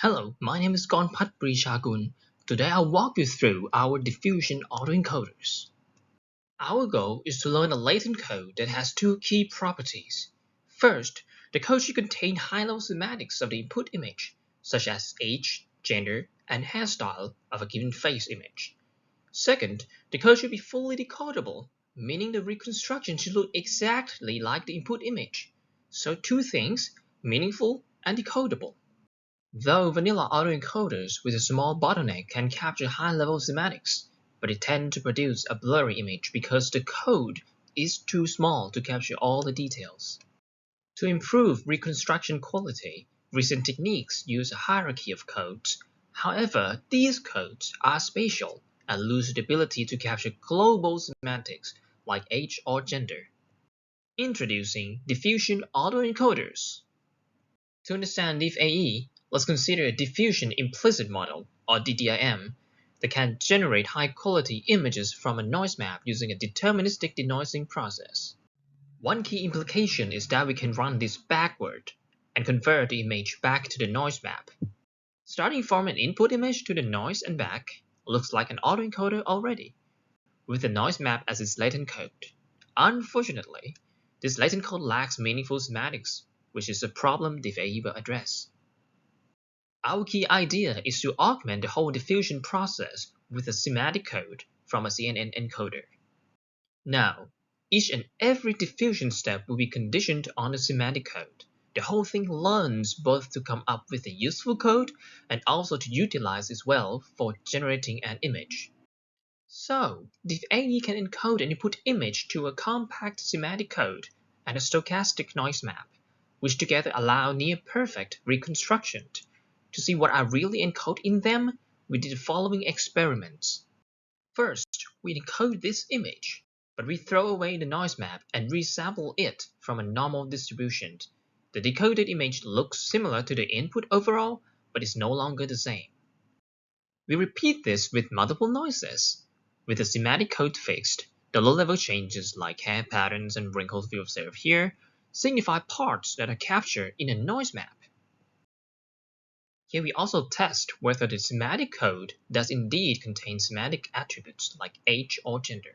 Hello, my name is Gonpat Prichagun. Today I'll walk you through our diffusion autoencoders. Our goal is to learn a latent code that has two key properties. First, the code should contain high-level semantics of the input image, such as age, gender, and hairstyle of a given face image. Second, the code should be fully decodable, meaning the reconstruction should look exactly like the input image. So two things, meaningful and decodable. Though vanilla autoencoders with a small bottleneck can capture high-level semantics, but they tend to produce a blurry image because the code is too small to capture all the details. To improve reconstruction quality, recent techniques use a hierarchy of codes. However, these codes are spatial and lose the ability to capture global semantics like age or gender. Introducing diffusion autoencoders. To understand DiffAE, let's consider a diffusion implicit model, or DPM, that can generate high-quality images from a noise map using a deterministic denoising process. One key implication is that we can run this backward and convert the image back to the noise map. Starting from an input image to the noise and back looks like an autoencoder already, with the noise map as its latent code. Unfortunately, this latent code lacks meaningful semantics, which is a problem DiffAE will address. Our key idea is to augment the whole diffusion process with a semantic code from a CNN encoder. Now, each and every diffusion step will be conditioned on the semantic code. The whole thing learns both to come up with a useful code and also to utilize it well for generating an image. So, DiffAE can encode an input image to a compact semantic code and a stochastic noise map, which together allow near-perfect reconstruction. To see what I really encode in them, we did the following experiments. First, we encode this image, but we throw away the noise map and resample it from a normal distribution. The decoded image looks similar to the input overall, but is no longer the same. We repeat this with multiple noises. With the semantic code fixed, the low-level changes like hair patterns and wrinkles we observe here signify parts that are captured in a noise map. Here we also test whether the semantic code does indeed contain semantic attributes like age or gender.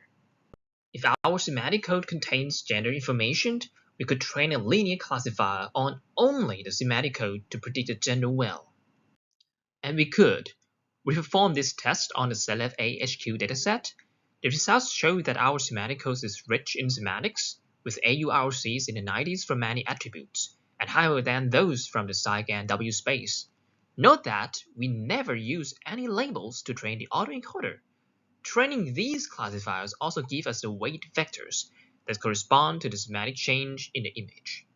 If our semantic code contains gender information, we could train a linear classifier on only the semantic code to predict the gender well. And we could. We performed this test on the CVPR HQ dataset. The results show that our semantic code is rich in semantics, with AURCs in the 90s for many attributes, and higher than those from the SciGAN W space. Note that we never use any labels to train the autoencoder. Training these classifiers also gives us the weight vectors that correspond to the semantic change in the image.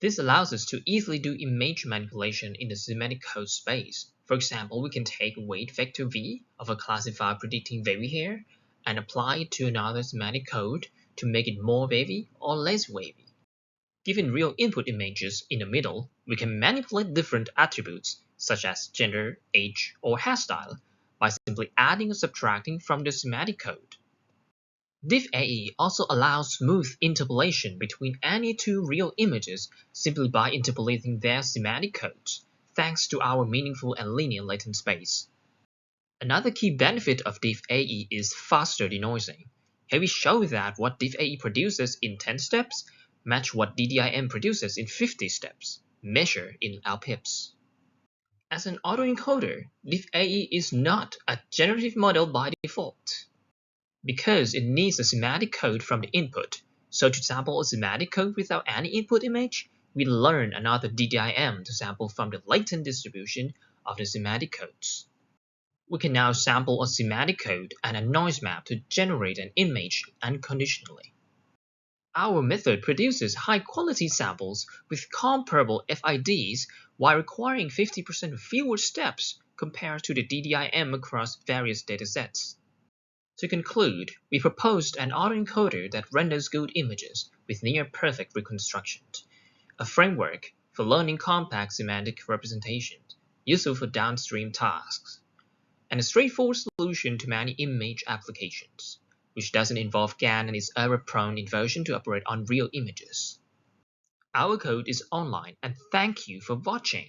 This allows us to easily do image manipulation in the semantic code space. For example, we can take weight vector v of a classifier predicting wavy hair and apply it to another semantic code to make it more wavy or less wavy. Given real input images in the middle, we can manipulate different attributes such as gender, age, or hairstyle by simply adding or subtracting from the semantic code. DiffAE also allows smooth interpolation between any two real images simply by interpolating their semantic codes, thanks to our meaningful and linear latent space. Another key benefit of DiffAE is faster denoising. Here we show that what DiffAE produces in 10 steps match what DDIM produces in 50 steps, measured in LPIPs. As an autoencoder, DiffAE is not a generative model by default, because it needs a semantic code from the input. So to sample a semantic code without any input image, we learn another DDIM to sample from the latent distribution of the semantic codes. We can now sample a semantic code and a noise map to generate an image unconditionally. Our method produces high-quality samples with comparable FIDs while requiring 50% fewer steps compared to the DDIM across various datasets. To conclude, we proposed an autoencoder that renders good images with near-perfect reconstruction, a framework for learning compact semantic representations useful for downstream tasks, and a straightforward solution to many image applications, which doesn't involve GAN and its error-prone inversion to operate on real images. Our code is online, and thank you for watching.